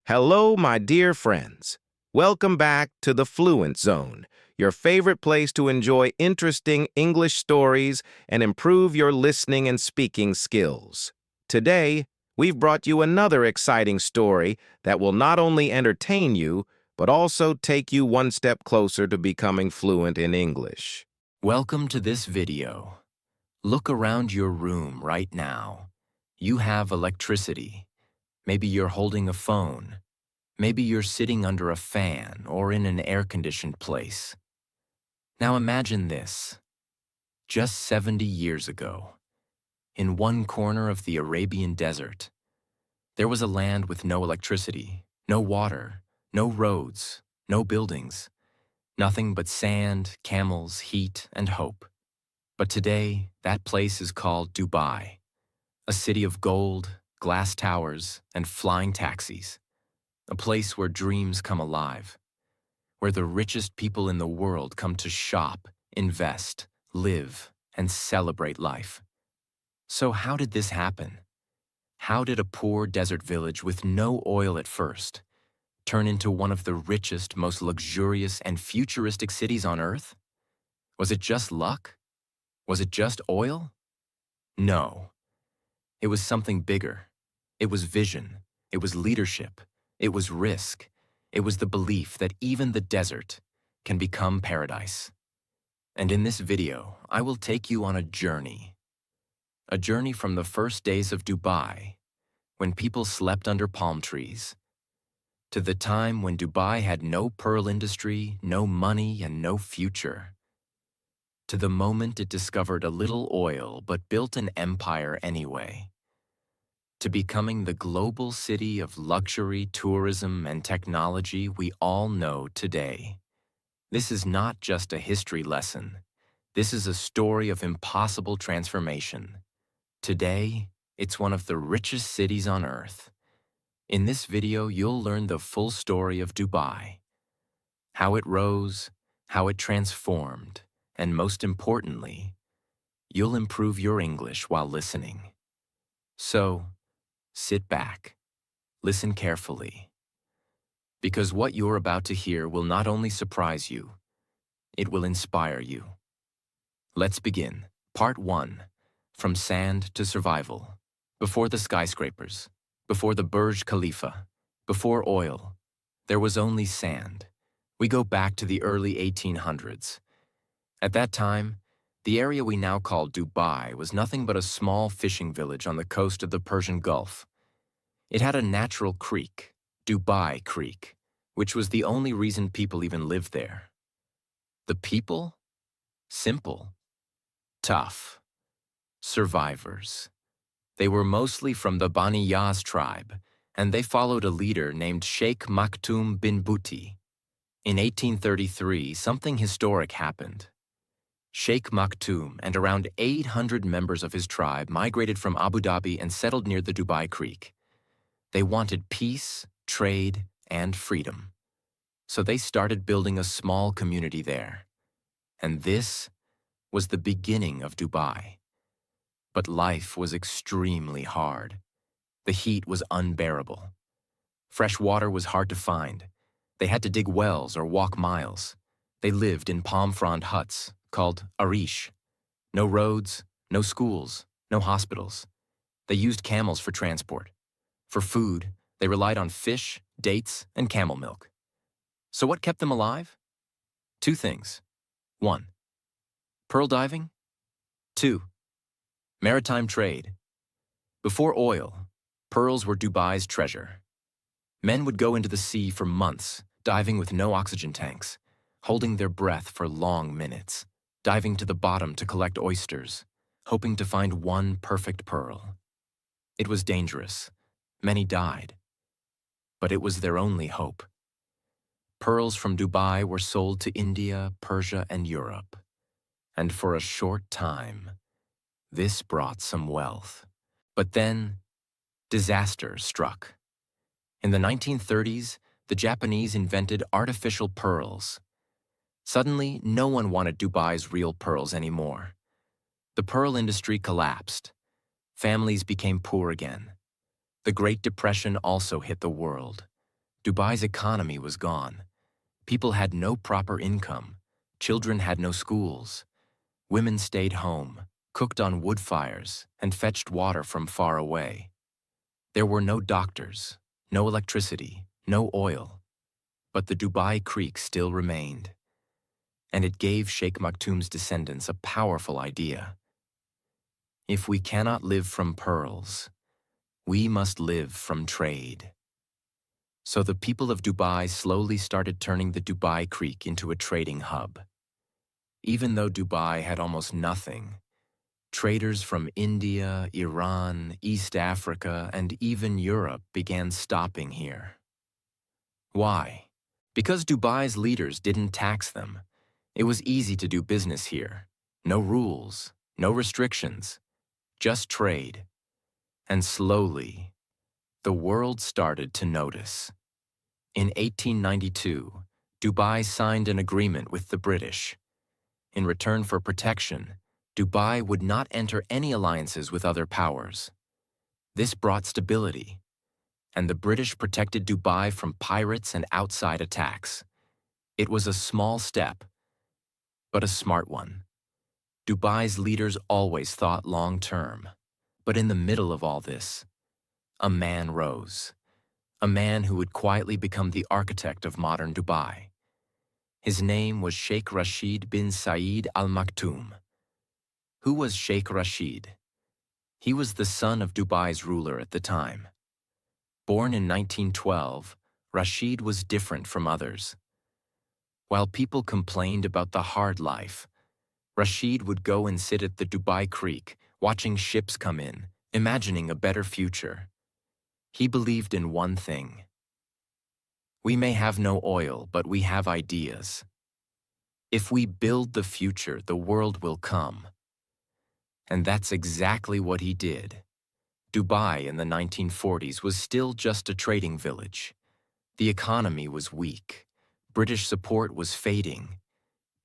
Hello, my dear friends. Welcome back to the Fluent Zone, your favorite place to enjoy interesting English stories and improve your listening and speaking skills. Today, we've brought you another exciting story that will not only entertain you, but also take you one step closer to becoming fluent in English. Welcome to this video. Look around your room right now. You have electricity. Maybe you're holding a phone. Maybe you're sitting under a fan or in an air-conditioned place. Now imagine this. Just 70 years ago, in one corner of the Arabian desert, there was a land with no electricity, no water, no roads, no buildings, nothing but sand, camels, heat, and hope. But today, that place is called Dubai, a city of gold, glass towers, and flying taxis. A place where dreams come alive, where the richest people in the world come to shop, invest, live, and celebrate life. So how did this happen? How did a poor desert village with no oil at first turn into one of the richest, most luxurious, and futuristic cities on Earth? Was it just luck? Was it just oil? No. It was something bigger. It was vision. It was leadership. It was risk. It was the belief that even the desert can become paradise. And in this video, I will take you on a journey. A journey from the first days of Dubai, when people slept under palm trees, to the time when Dubai had no pearl industry, no money, and no future. To the moment it discovered a little oil but built an empire anyway. To becoming the global city of luxury, tourism, and technology we all know today. This is not just a history lesson. This is a story of impossible transformation. Today, it's one of the richest cities on Earth. In this video, you'll learn the full story of Dubai. How it rose, how it transformed, and most importantly, you'll improve your English while listening. So, sit back, listen carefully, because what you're about to hear will not only surprise you, it will inspire you. Let's begin. Part 1. From Sand to Survival. Before the skyscrapers, before the Burj Khalifa, before oil, there was only sand. We go back to the early 1800s. At that time, the area we now call Dubai was nothing but a small fishing village on the coast of the Persian Gulf. It had a natural creek, Dubai Creek, which was the only reason people even lived there. The people? Simple. Tough. Survivors. They were mostly from the Bani Yas tribe, and they followed a leader named Sheikh Maktoum bin Bouti. In 1833, something historic happened. Sheikh Maktoum and around 800 members of his tribe migrated from Abu Dhabi and settled near the Dubai Creek. They wanted peace, trade, and freedom. So they started building a small community there. And this was the beginning of Dubai. But life was extremely hard. The heat was unbearable. Fresh water was hard to find. They had to dig wells or walk miles. They lived in palm frond huts called arish. No roads, no schools, no hospitals. They used camels for transport. For food, they relied on fish, dates, and camel milk. So what kept them alive? 2 things. 1. Pearl diving. 2. Maritime trade. Before oil, pearls were Dubai's treasure. Men would go into the sea for months, diving with no oxygen tanks, holding their breath for long minutes, diving to the bottom to collect oysters, hoping to find one perfect pearl. It was dangerous. Many died. But it was their only hope. Pearls from Dubai were sold to India, Persia, and Europe. And for a short time, this brought some wealth. But then, disaster struck. In the 1930s, the Japanese invented artificial pearls. Suddenly, no one wanted Dubai's real pearls anymore. The pearl industry collapsed. Families became poor again. The Great Depression also hit the world. Dubai's economy was gone. People had no proper income. Children had no schools. Women stayed home, cooked on wood fires, and fetched water from far away. There were no doctors, no electricity, no oil. But the Dubai Creek still remained. And it gave Sheikh Maktoum's descendants a powerful idea. If we cannot live from pearls, we must live from trade. So the people of Dubai slowly started turning the Dubai Creek into a trading hub. Even though Dubai had almost nothing, traders from India, Iran, East Africa, and even Europe began stopping here. Why? Because Dubai's leaders didn't tax them. It was easy to do business here. No rules, no restrictions, just trade. And slowly, the world started to notice. In 1892, Dubai signed an agreement with the British. In return for protection, Dubai would not enter any alliances with other powers. This brought stability, and the British protected Dubai from pirates and outside attacks. It was a small step, but a smart one. Dubai's leaders always thought long-term. But in the middle of all this, a man rose. A man who would quietly become the architect of modern Dubai. His name was Sheikh Rashid bin Saeed Al Maktoum. Who was Sheikh Rashid? He was the son of Dubai's ruler at the time. Born in 1912, Rashid was different from others. While people complained about the hard life, Rashid would go and sit at the Dubai Creek, watching ships come in, imagining a better future. He believed in one thing. We may have no oil, but we have ideas. If we build the future, the world will come. And that's exactly what he did. Dubai in the 1940s was still just a trading village. The economy was weak. British support was fading.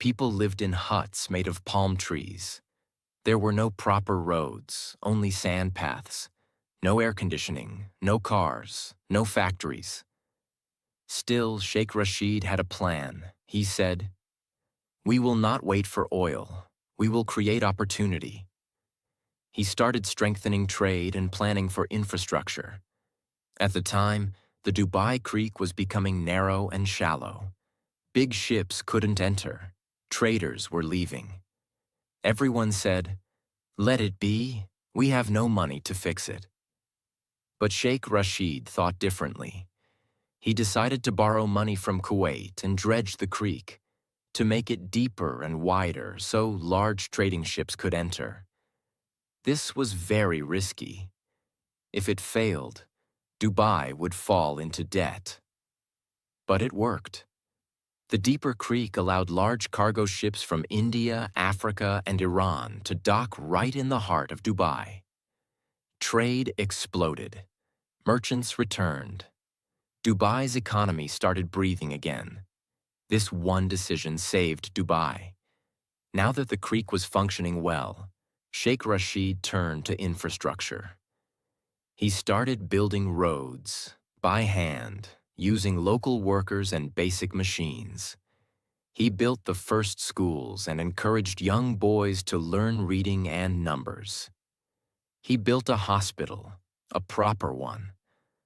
People lived in huts made of palm trees. There were no proper roads, only sand paths. No air conditioning, no cars, no factories. Still, Sheikh Rashid had a plan. He said, "We will not wait for oil. We will create opportunity." He started strengthening trade and planning for infrastructure. At the time, the Dubai Creek was becoming narrow and shallow. Big ships couldn't enter. Traders were leaving. Everyone said, "Let it be. We have no money to fix it." But Sheikh Rashid thought differently. He decided to borrow money from Kuwait and dredge the creek, to make it deeper and wider so large trading ships could enter. This was very risky. If it failed, Dubai would fall into debt. But it worked. The deeper creek allowed large cargo ships from India, Africa, and Iran to dock right in the heart of Dubai. Trade exploded. Merchants returned. Dubai's economy started breathing again. This one decision saved Dubai. Now that the creek was functioning well, Sheikh Rashid turned to infrastructure. He started building roads by hand, using local workers and basic machines. He built the first schools and encouraged young boys to learn reading and numbers. He built a hospital, a proper one,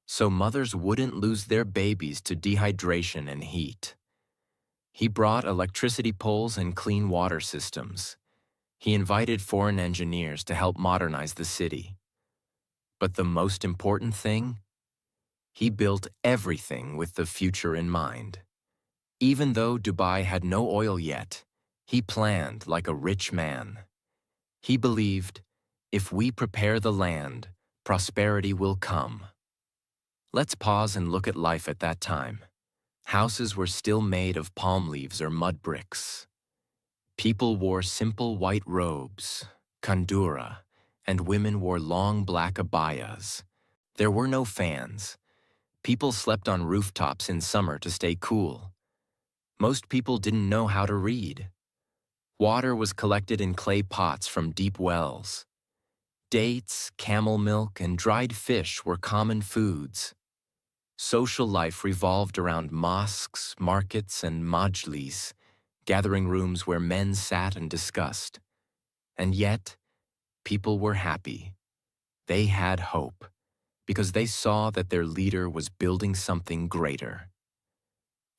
so mothers wouldn't lose their babies to dehydration and heat. He brought electricity poles and clean water systems. He invited foreign engineers to help modernize the city. But the most important thing? He built everything with the future in mind. Even though Dubai had no oil yet, he planned like a rich man. He believed, if we prepare the land, prosperity will come. Let's pause and look at life at that time. Houses were still made of palm leaves or mud bricks. People wore simple white robes, kandura, and women wore long black abayas. There were no fans. People slept on rooftops in summer to stay cool. Most people didn't know how to read. Water was collected in clay pots from deep wells. Dates, camel milk, and dried fish were common foods. Social life revolved around mosques, markets, and majlis, gathering rooms where men sat and discussed. And yet, people were happy. They had hope, because they saw that their leader was building something greater.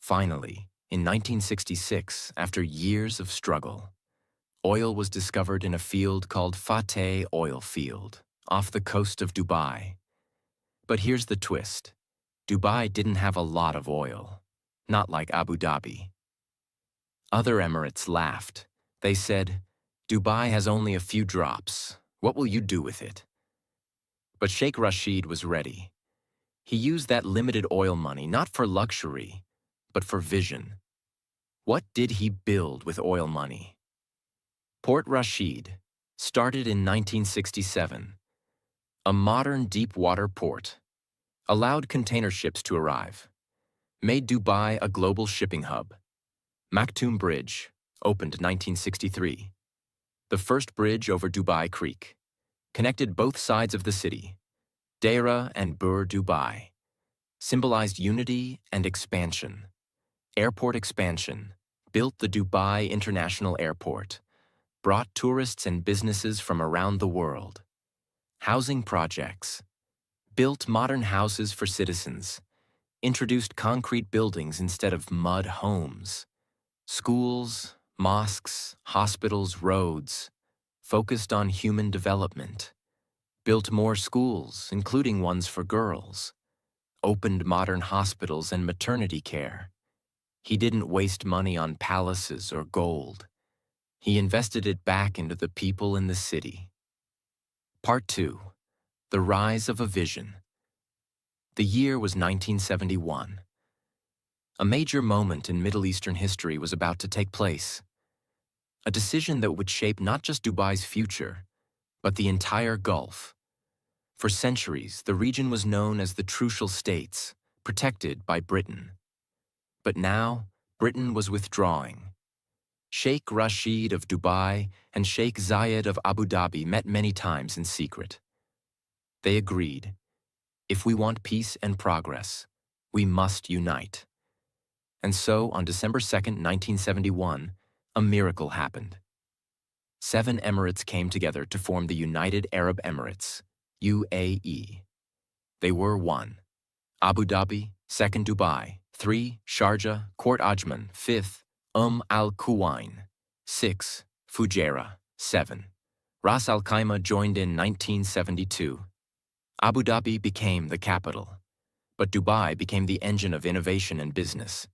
Finally, in 1966, after years of struggle, oil was discovered in a field called Fateh Oil Field, off the coast of Dubai. But here's the twist. Dubai didn't have a lot of oil, not like Abu Dhabi. Other emirates laughed. They said, "Dubai has only a few drops. What will you do with it?" But Sheikh Rashid was ready. He used that limited oil money not for luxury, but for vision. What did he build with oil money? Port Rashid, started in 1967, a modern deep-water port, allowed container ships to arrive, made Dubai a global shipping hub. Maktoum Bridge, opened 1963, the first bridge over Dubai Creek, connected both sides of the city. Deira and Bur Dubai, symbolized unity and expansion. Airport expansion, built the Dubai International Airport, brought tourists and businesses from around the world. Housing projects, built modern houses for citizens, introduced concrete buildings instead of mud homes. Schools, mosques, hospitals, roads, focused on human development. Built more schools, including ones for girls. Opened modern hospitals and maternity care. He didn't waste money on palaces or gold. He invested it back into the people in the city. Part 2. The Rise of a Vision. The year was 1971. A major moment in Middle Eastern history was about to take place. A decision that would shape not just Dubai's future, but the entire Gulf. For centuries, the region was known as the Trucial States, protected by Britain. But now, Britain was withdrawing. Sheikh Rashid of Dubai and Sheikh Zayed of Abu Dhabi met many times in secret. They agreed, if we want peace and progress, we must unite. And so, on December 2nd, 1971, a miracle happened. 7 emirates came together to form the United Arab Emirates, UAE. They were 1. Abu Dhabi, 2nd Dubai, 3. Sharjah, Port Ajman, 5th, Al Quwain, 6. Fujairah, 7. Ras Al Khaimah joined in 1972. Abu Dhabi became the capital, but Dubai became the engine of innovation and business.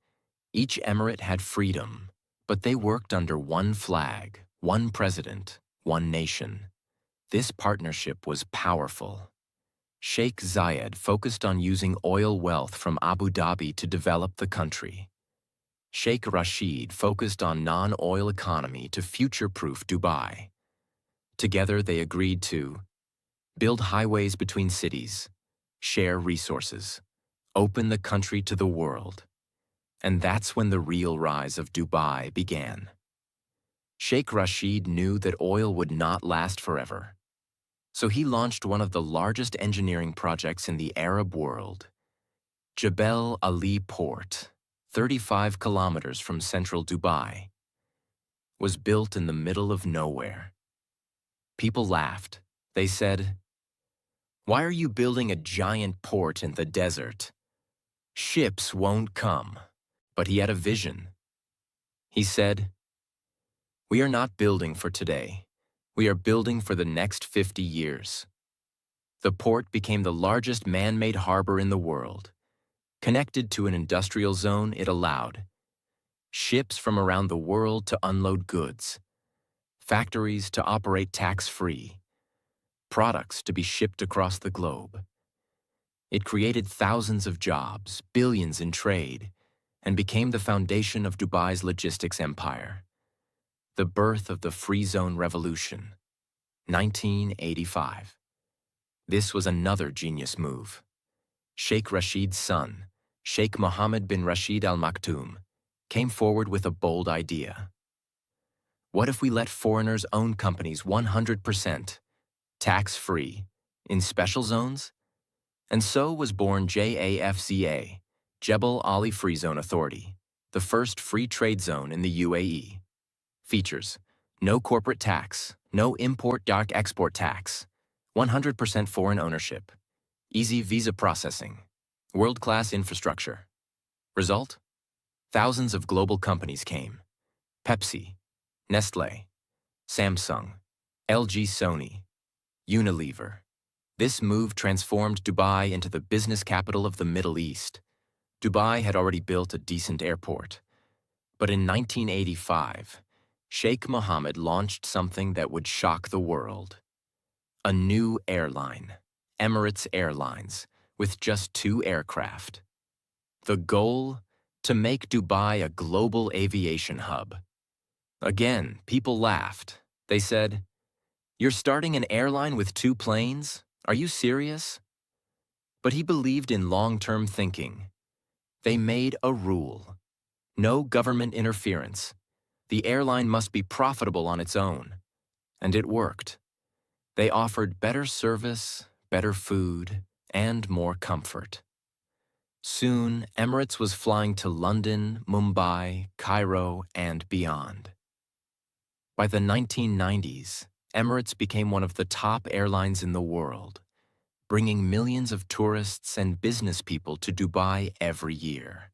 Each emirate had freedom, but they worked under one flag, one president, one nation. This partnership was powerful. Sheikh Zayed focused on using oil wealth from Abu Dhabi to develop the country. Sheikh Rashid focused on non-oil economy to future-proof Dubai. Together they agreed to build highways between cities, share resources, open the country to the world. And that's when the real rise of Dubai began. Sheikh Rashid knew that oil would not last forever. So he launched one of the largest engineering projects in the Arab world. Jebel Ali Port, 35 kilometers from central Dubai, was built in the middle of nowhere. People laughed. They said, "Why are you building a giant port in the desert? Ships won't come." But he had a vision. He said, "We are not building for today. We are building for the next 50 years. The port became the largest man-made harbor in the world. Connected to an industrial zone, it allowed ships from around the world to unload goods, factories to operate tax-free, products to be shipped across the globe. It created thousands of jobs, billions in trade, and became the foundation of Dubai's logistics empire. The birth of the Free Zone Revolution, 1985. This was another genius move. Sheikh Rashid's son, Sheikh Mohammed bin Rashid Al Maktoum, came forward with a bold idea. What if we let foreigners own companies 100%, tax-free, in special zones? And so was born JAFZA, Jebel Ali Free Zone Authority, the first free trade zone in the UAE. Features: no corporate tax, no import-export tax, 100% foreign ownership, easy visa processing, world-class infrastructure. Result? Thousands of global companies came. Pepsi, Nestle, Samsung, LG, Sony, Unilever. This move transformed Dubai into the business capital of the Middle East. Dubai had already built a decent airport. But in 1985, Sheikh Mohammed launched something that would shock the world. A new airline, Emirates Airlines, with just 2 aircraft. The goal? To make Dubai a global aviation hub. Again, people laughed. They said, "You're starting an airline with 2 planes? Are you serious?" But he believed in long-term thinking. They made a rule. No government interference. The airline must be profitable on its own. And it worked. They offered better service, better food, and more comfort. Soon, Emirates was flying to London, Mumbai, Cairo, and beyond. By the 1990s, Emirates became one of the top airlines in the world, bringing millions of tourists and business people to Dubai every year.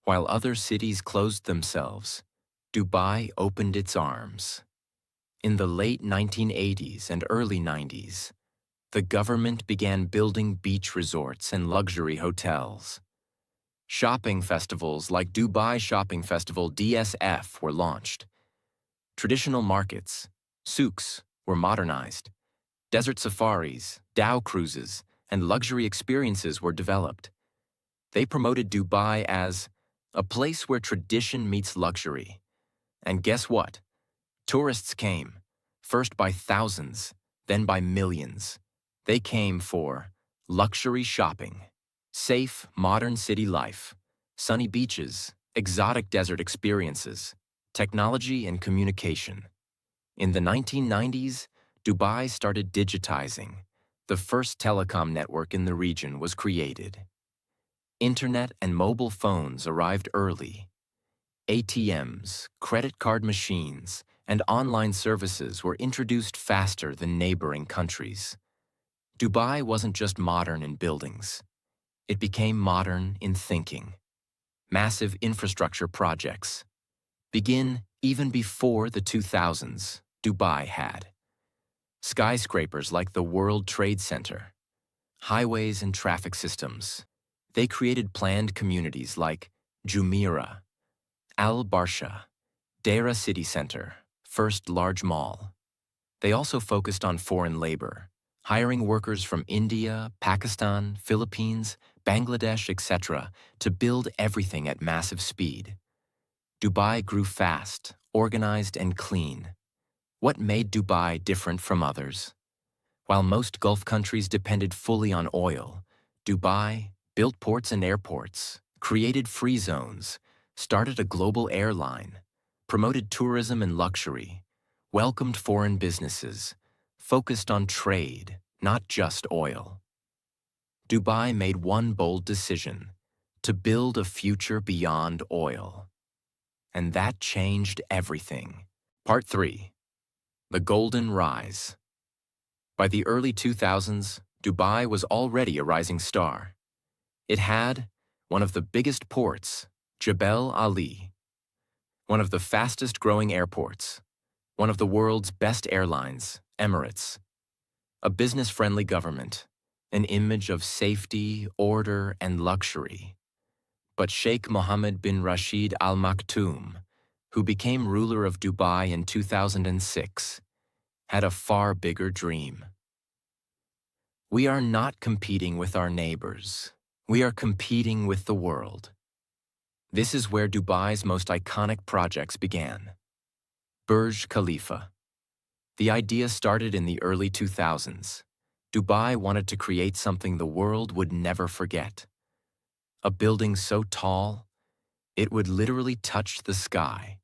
While other cities closed themselves, Dubai opened its arms. In the late 1980s and early 90s, the government began building beach resorts and luxury hotels. Shopping festivals like Dubai Shopping Festival DSF were launched. Traditional markets, souks, were modernized. Desert safaris, dhow cruises, and luxury experiences were developed. They promoted Dubai as a place where tradition meets luxury. And guess what? Tourists came, first by thousands, then by millions. They came for luxury shopping, safe, modern city life, sunny beaches, exotic desert experiences, technology and communication. In the 1990s, Dubai started digitizing. The first telecom network in the region was created. Internet and mobile phones arrived early. ATMs, credit card machines, and online services were introduced faster than neighboring countries. Dubai wasn't just modern in buildings. It became modern in thinking. Massive infrastructure projects begin even before the 2000s. Dubai had skyscrapers like the World Trade Center, highways and traffic systems. They created planned communities like Jumeirah, Al Barsha, Deira City Center, first large mall. They also focused on foreign labor, hiring workers from India, Pakistan, Philippines, Bangladesh, etc., to build everything at massive speed. Dubai grew fast, organized, and clean. What made Dubai different from others? While most Gulf countries depended fully on oil, Dubai built ports and airports, created free zones, started a global airline, promoted tourism and luxury, welcomed foreign businesses, focused on trade, not just oil. Dubai made one bold decision: to build a future beyond oil. And that changed everything. Part 3. The Golden Rise. By the early 2000s, Dubai was already a rising star. It had one of the biggest ports, Jebel Ali, one of the fastest-growing airports, one of the world's best airlines, Emirates, a business-friendly government, an image of safety, order, and luxury. But Sheikh Mohammed bin Rashid Al Maktoum, who became ruler of Dubai in 2006, had a far bigger dream. We are not competing with our neighbors. We are competing with the world. This is where Dubai's most iconic projects began. Burj Khalifa. The idea started in the early 2000s. Dubai wanted to create something the world would never forget. A building so tall, it would literally touch the sky.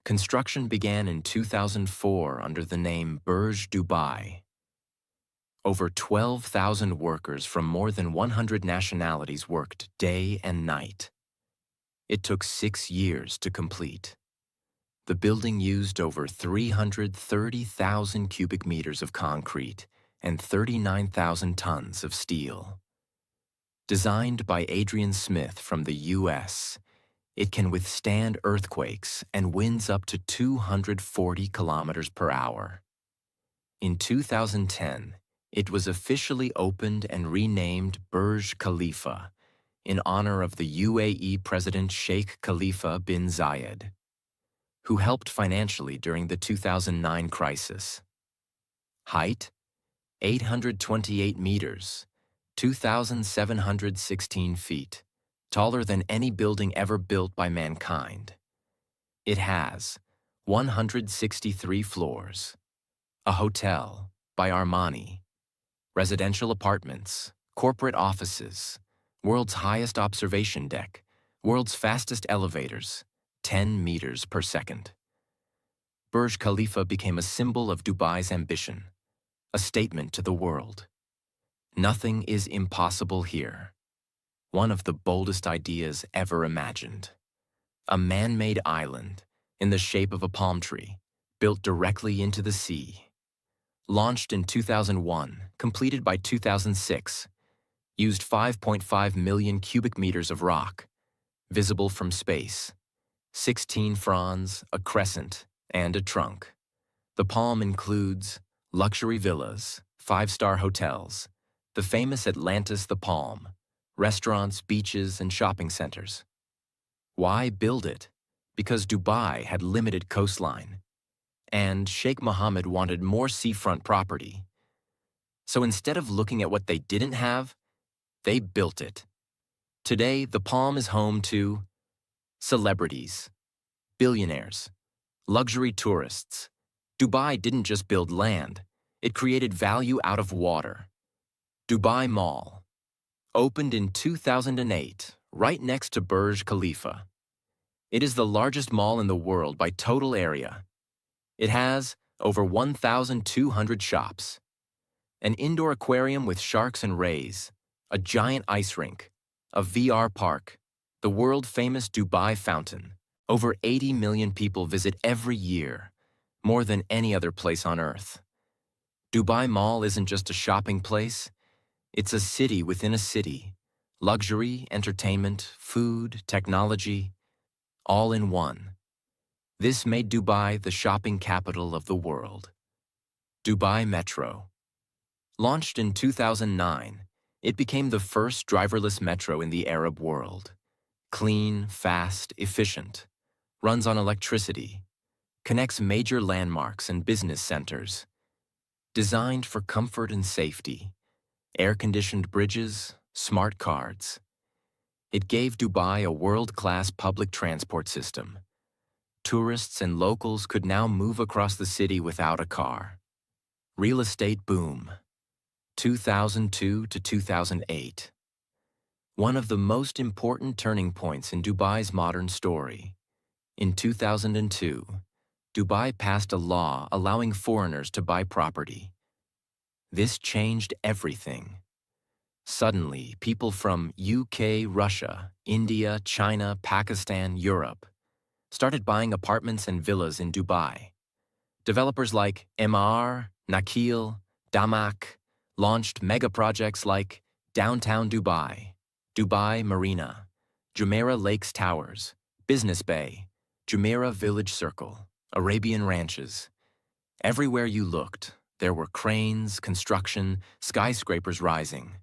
Construction began in 2004 under the name Burj Dubai. Over 12,000 workers from more than 100 nationalities worked day and night. It took 6 years to complete. The building used over 330,000 cubic meters of concrete and 39,000 tons of steel. Designed by Adrian Smith from the U.S., it can withstand earthquakes and winds up to 240 kilometers per hour. In 2010, it was officially opened and renamed Burj Khalifa in honor of the UAE President Sheikh Khalifa bin Zayed, who helped financially during the 2009 crisis. Height: 828 meters, 2,716 feet, taller than any building ever built by mankind. It has 163 floors, a hotel by Armani, residential apartments, corporate offices, world's highest observation deck, world's fastest elevators, 10 meters per second. Burj Khalifa became a symbol of Dubai's ambition, a statement to the world. Nothing is impossible here. One of the boldest ideas ever imagined. A man-made island in the shape of a palm tree, built directly into the sea. Launched in 2001, completed by 2006, used 5.5 million cubic meters of rock, visible from space, 16 fronds, a crescent, and a trunk. The palm includes luxury villas, 5-star hotels, the famous Atlantis the Palm, restaurants, beaches, and shopping centers. Why build it? Because Dubai had limited coastline, and Sheikh Mohammed wanted more seafront property. So instead of looking at what they didn't have, they built it. Today, the Palm is home to celebrities, billionaires, luxury tourists. Dubai didn't just build land, it created value out of water. Dubai Mall, opened in 2008, right next to Burj Khalifa. It is the largest mall in the world by total area. It has over 1,200 shops, an indoor aquarium with sharks and rays, a giant ice rink, a VR park, the world-famous Dubai Fountain. Over 80 million people visit every year, more than any other place on Earth. Dubai Mall isn't just a shopping place, it's a city within a city. Luxury, entertainment, food, technology, all in one. This made Dubai the shopping capital of the world. Dubai Metro. Launched in 2009, it became the first driverless metro in the Arab world. Clean, fast, efficient, runs on electricity, connects major landmarks and business centers. Designed for comfort and safety, air-conditioned bridges, smart cards. It gave Dubai a world-class public transport system. Tourists and locals could now move across the city without a car. Real estate boom. 2002 to 2008. One of the most important turning points in Dubai's modern story. In 2002, Dubai passed a law allowing foreigners to buy property. This changed everything. Suddenly, people from UK, Russia, India, China, Pakistan, Europe started buying apartments and villas in Dubai. Developers like Emaar, Nakheel, Damak launched mega projects like Downtown Dubai, Dubai Marina, Jumeirah Lakes Towers, Business Bay, Jumeirah Village Circle, Arabian Ranches. Everywhere you looked, there were cranes, construction, skyscrapers rising.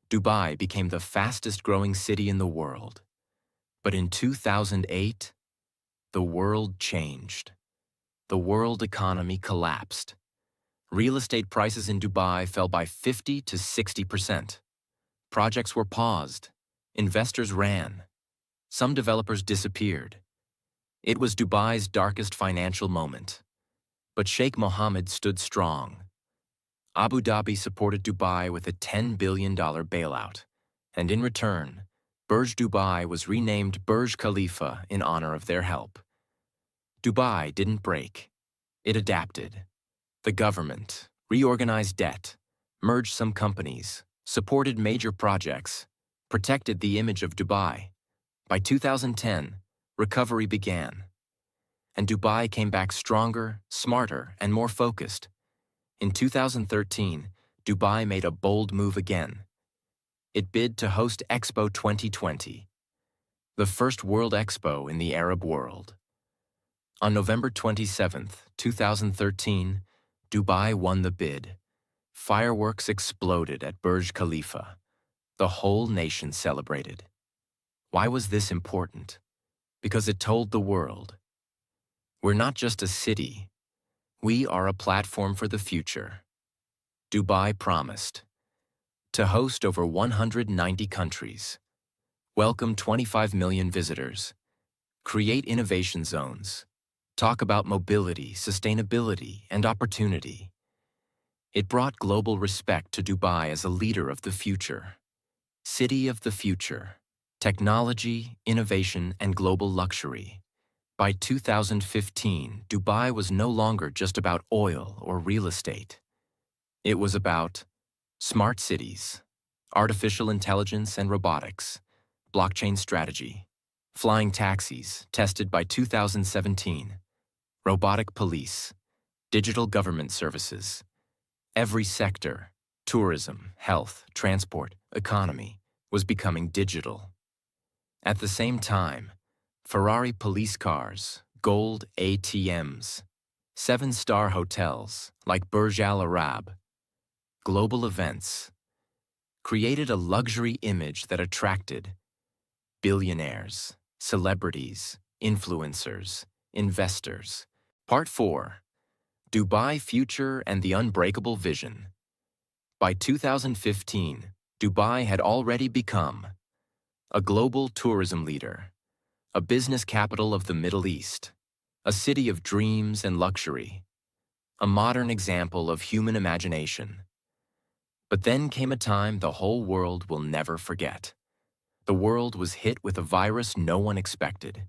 Dubai became the fastest-growing city in the world. But in 2008, the world changed. The world economy collapsed. Real estate prices in Dubai fell by 50 to 60%. Projects were paused. Investors ran. Some developers disappeared. It was Dubai's darkest financial moment. But Sheikh Mohammed stood strong. Abu Dhabi supported Dubai with a $10 billion bailout, and in return, Burj Dubai was renamed Burj Khalifa in honor of their help. Dubai didn't break. It adapted. The government reorganized debt, merged some companies, supported major projects, protected the image of Dubai. By 2010, recovery began, and Dubai came back stronger, smarter, and more focused. In 2013, Dubai made a bold move again. It bid to host Expo 2020, the first World Expo in the Arab world. On November 27, 2013, Dubai won the bid. Fireworks exploded at Burj Khalifa. The whole nation celebrated. Why was this important? Because it told the world, we're not just a city, we are a platform for the future. Dubai promised to host over 190 countries, welcome 25 million visitors, create innovation zones, talk about mobility, sustainability, and opportunity. It brought global respect to Dubai as a leader of the future. City of the future, technology, innovation, and global luxury. By 2015, Dubai was no longer just about oil or real estate. It was about smart cities, artificial intelligence and robotics, blockchain strategy, flying taxis tested by 2017, robotic police, digital government services. Every sector, tourism, health, transport, economy, was becoming digital. At the same time, Ferrari police cars, gold ATMs, 7-star hotels like Burj Al Arab, global events, created a luxury image that attracted billionaires, celebrities, influencers, investors. Part 4. Dubai Future and the Unbreakable Vision. By 2015, Dubai had already become a global tourism leader, a business capital of the Middle East, a city of dreams and luxury, a modern example of human imagination. But then came a time the whole world will never forget. The world was hit with a virus no one expected.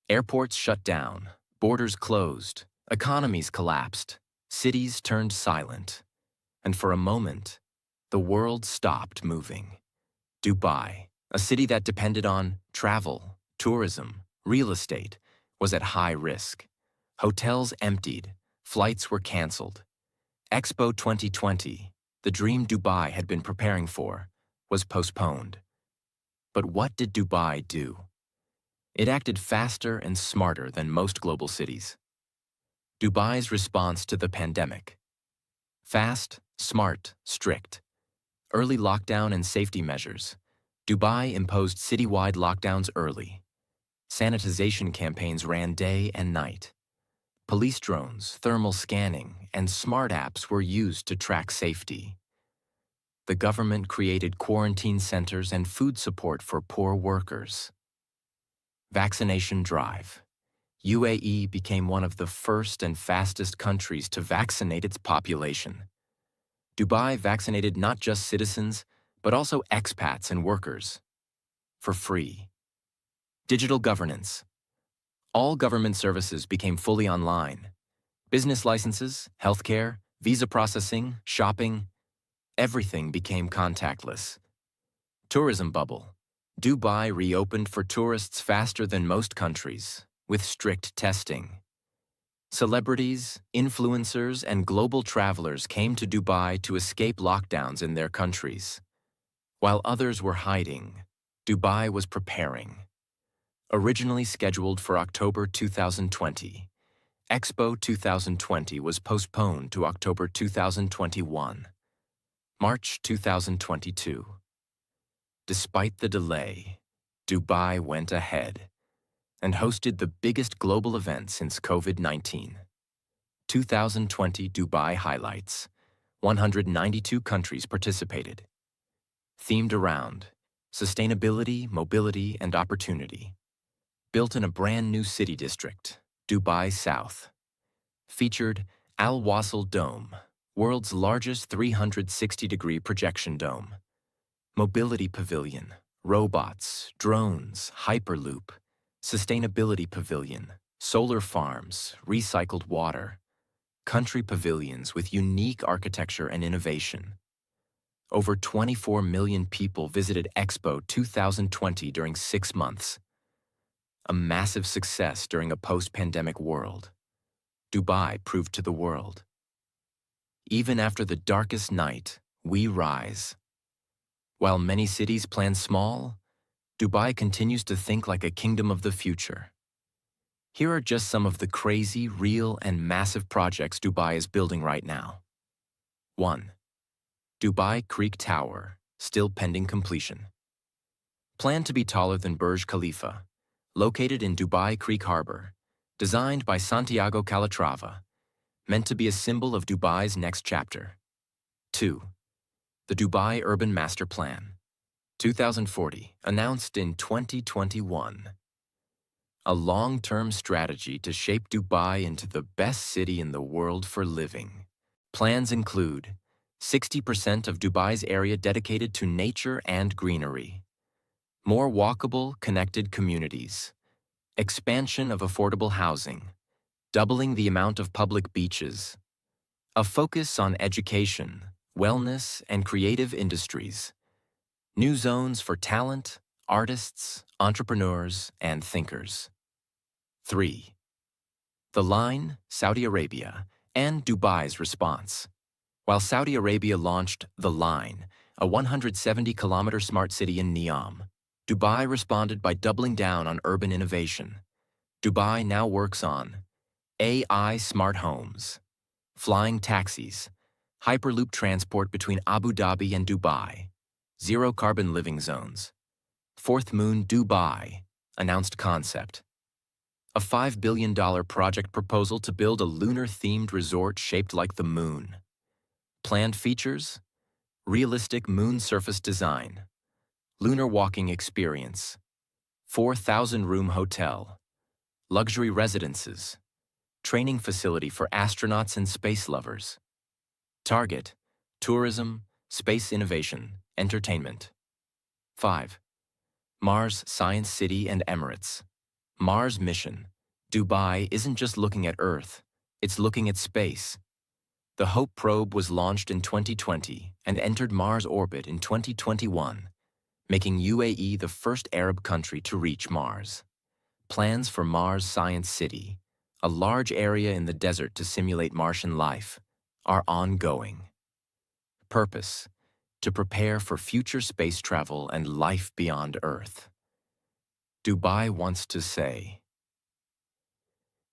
Airports shut down, borders closed, economies collapsed, cities turned silent. And for a moment, the world stopped moving. Dubai, a city that depended on travel, tourism, real estate, was at high risk. Hotels emptied, flights were canceled. Expo 2020, the dream Dubai had been preparing for, was postponed. But what did Dubai do? It acted faster and smarter than most global cities. Dubai's response to the pandemic. Fast, smart, strict. Early lockdown and safety measures. Dubai imposed citywide lockdowns early. Sanitization campaigns ran day and night. Police drones, thermal scanning, and smart apps were used to track safety. The government created quarantine centers and food support for poor workers. Vaccination drive. UAE became one of the first and fastest countries to vaccinate its population. Dubai vaccinated not just citizens, but also expats and workers. For free. Digital governance. All government services became fully online. Business licenses, healthcare, visa processing, shopping, everything became contactless. Tourism bubble. Dubai reopened for tourists faster than most countries, with strict testing. Celebrities, influencers, and global travelers came to Dubai to escape lockdowns in their countries. While others were hiding, Dubai was preparing. Originally scheduled for October 2020, Expo 2020 was postponed to October 2021. March 2022. Despite the delay, Dubai went ahead and hosted the biggest global event since COVID-19. 2020 Dubai highlights. 192 countries participated. Themed around sustainability, mobility, and opportunity. Built in a brand new city district, Dubai South. Featured Al Wasl Dome, world's largest 360-degree projection dome. Mobility Pavilion, robots, drones, Hyperloop. Sustainability Pavilion, solar farms, recycled water. Country pavilions with unique architecture and innovation. Over 24 million people visited Expo 2020 during 6 months. A massive success during a post-pandemic world. Dubai proved to the world. Even after the darkest night, we rise. While many cities plan small, Dubai continues to think like a kingdom of the future. Here are just some of the crazy, real, and massive projects Dubai is building right now. 1. Dubai Creek Tower, still pending completion. Planned to be taller than Burj Khalifa, located in Dubai Creek Harbor, designed by Santiago Calatrava, meant to be a symbol of Dubai's next chapter. 2. The Dubai Urban Master Plan, 2040, announced in 2021. A long-term strategy to shape Dubai into the best city in the world for living. Plans include 60% of Dubai's area dedicated to nature and greenery, more walkable, connected communities, expansion of affordable housing, doubling the amount of public beaches, a focus on education, wellness, and creative industries, new zones for talent, artists, entrepreneurs, and thinkers. 3. The Line, Saudi Arabia, and Dubai's response. While Saudi Arabia launched The Line, a 170-kilometer smart city in Neom, Dubai responded by doubling down on urban innovation. Dubai now works on AI smart homes, flying taxis, hyperloop transport between Abu Dhabi and Dubai, zero-carbon living zones, Fourth Moon Dubai, announced concept. A $5 billion project proposal to build a lunar-themed resort shaped like the moon. Planned features: realistic moon surface design, lunar walking experience, 4,000-room hotel, luxury residences, training facility for astronauts and space lovers. Target: tourism, space innovation, entertainment. 5. Mars Science City and Emirates. Mars mission. Dubai isn't just looking at Earth, it's looking at space. The Hope probe was launched in 2020 and entered Mars orbit in 2021, making UAE the first Arab country to reach Mars. Plans for Mars Science City, a large area in the desert to simulate Martian life, are ongoing. Purpose: to prepare for future space travel and life beyond Earth. Dubai wants to say,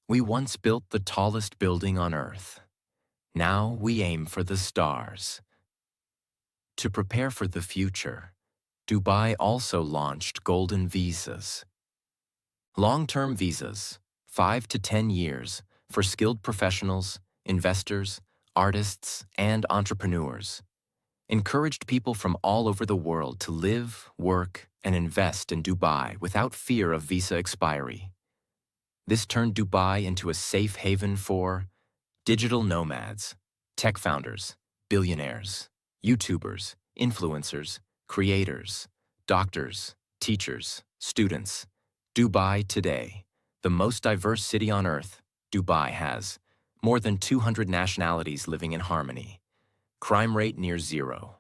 "We once built the tallest building on Earth. Now we aim for the stars." To prepare for the future, Dubai also launched golden visas. Long-term visas, 5 to 10 years, for skilled professionals, investors, artists, and entrepreneurs, encouraged people from all over the world to live, work, and invest in Dubai without fear of visa expiry. This turned Dubai into a safe haven for digital nomads, tech founders, billionaires, YouTubers, influencers, creators, doctors, teachers, students. Dubai today, the most diverse city on Earth. Dubai has more than 200 nationalities living in harmony. Crime rate near zero.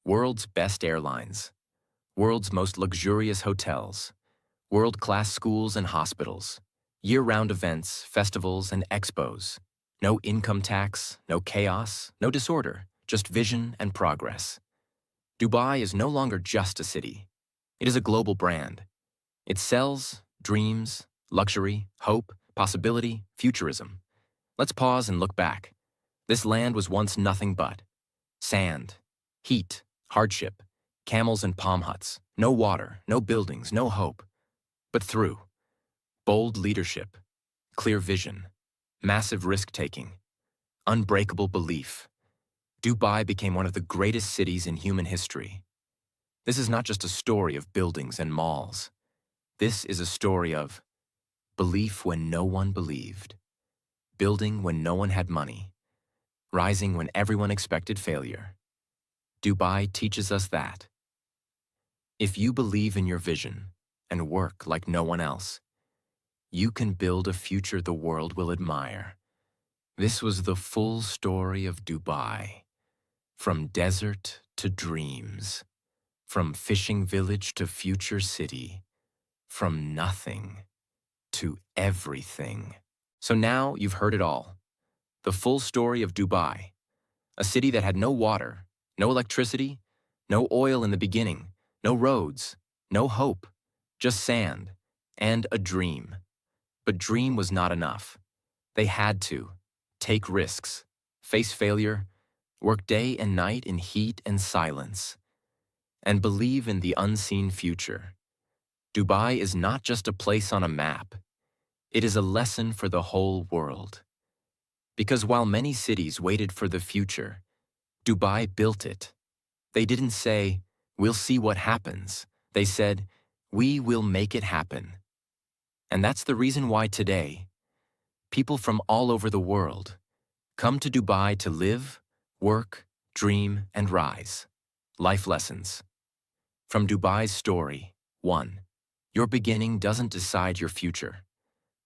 World's best airlines. World's most luxurious hotels. World-class schools and hospitals. Year-round events, festivals, and expos. No income tax, no chaos, no disorder, just vision and progress. Dubai is no longer just a city. It is a global brand. It sells dreams, luxury, hope, possibility, futurism. Let's pause and look back. This land was once nothing but sand, heat, hardship, camels and palm huts, no water, no buildings, no hope. But through bold leadership, clear vision, massive risk-taking, unbreakable belief, Dubai became one of the greatest cities in human history. This is not just a story of buildings and malls. This is a story of belief when no one believed, building when no one had money, rising when everyone expected failure. Dubai teaches us that if you believe in your vision and work like no one else, you can build a future the world will admire. This was the full story of Dubai, from desert to dreams, from fishing village to future city, from nothing to everything. So now you've heard it all. The full story of Dubai, a city that had no water, no electricity, no oil in the beginning, no roads, no hope, just sand and a dream. But dream was not enough. They had to take risks, face failure, work day and night in heat and silence, and believe in the unseen future. Dubai is not just a place on a map. It is a lesson for the whole world. Because while many cities waited for the future, Dubai built it. They didn't say, "We'll see what happens." They said, "We will make it happen." And that's the reason why today, people from all over the world come to Dubai to live, work, dream, and rise. Life lessons. From Dubai's story, 1. Your beginning doesn't decide your future.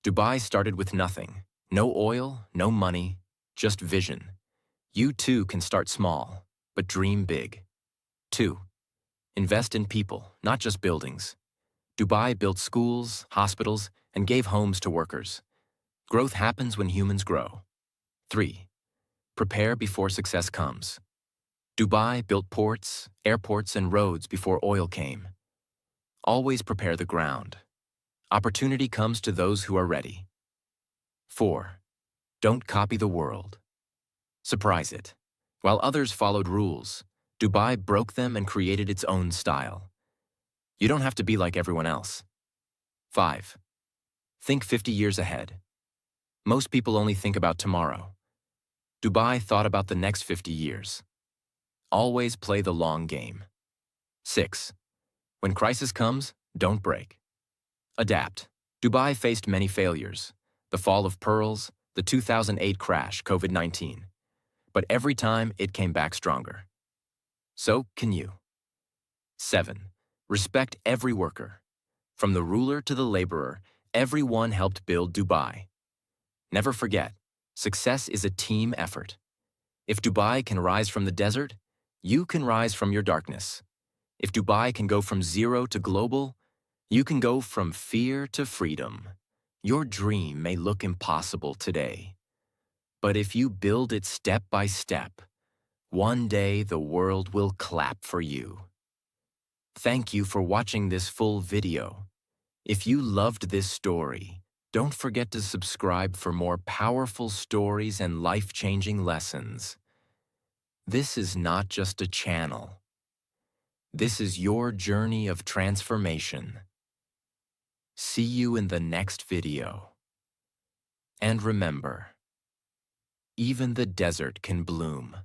Dubai started with nothing. No oil, no money, just vision. You too can start small, but dream big. 2. Invest in people, not just buildings. Dubai built schools, hospitals, and gave homes to workers. Growth happens when humans grow. 3. Prepare before success comes. Dubai built ports, airports, and roads before oil came. Always prepare the ground. Opportunity comes to those who are ready. 4. Don't copy the world. Surprise it. While others followed rules, Dubai broke them and created its own style. You don't have to be like everyone else. 5. Think 50 years ahead. Most people only think about tomorrow. Dubai thought about the next 50 years. Always play the long game. 6. When crisis comes, don't break. Adapt. Dubai faced many failures. The fall of pearls, the 2008 crash, COVID-19. But every time, it came back stronger. So can you. 7. Respect every worker. From the ruler to the laborer, everyone helped build Dubai. Never forget, success is a team effort. If Dubai can rise from the desert, you can rise from your darkness. If Dubai can go from zero to global, you can go from fear to freedom. Your dream may look impossible today, but if you build it step by step, one day the world will clap for you. Thank you for watching this full video. If you loved this story, don't forget to subscribe for more powerful stories and life-changing lessons. This is not just a channel. This is your journey of transformation. See you in the next video. And remember, even the desert can bloom.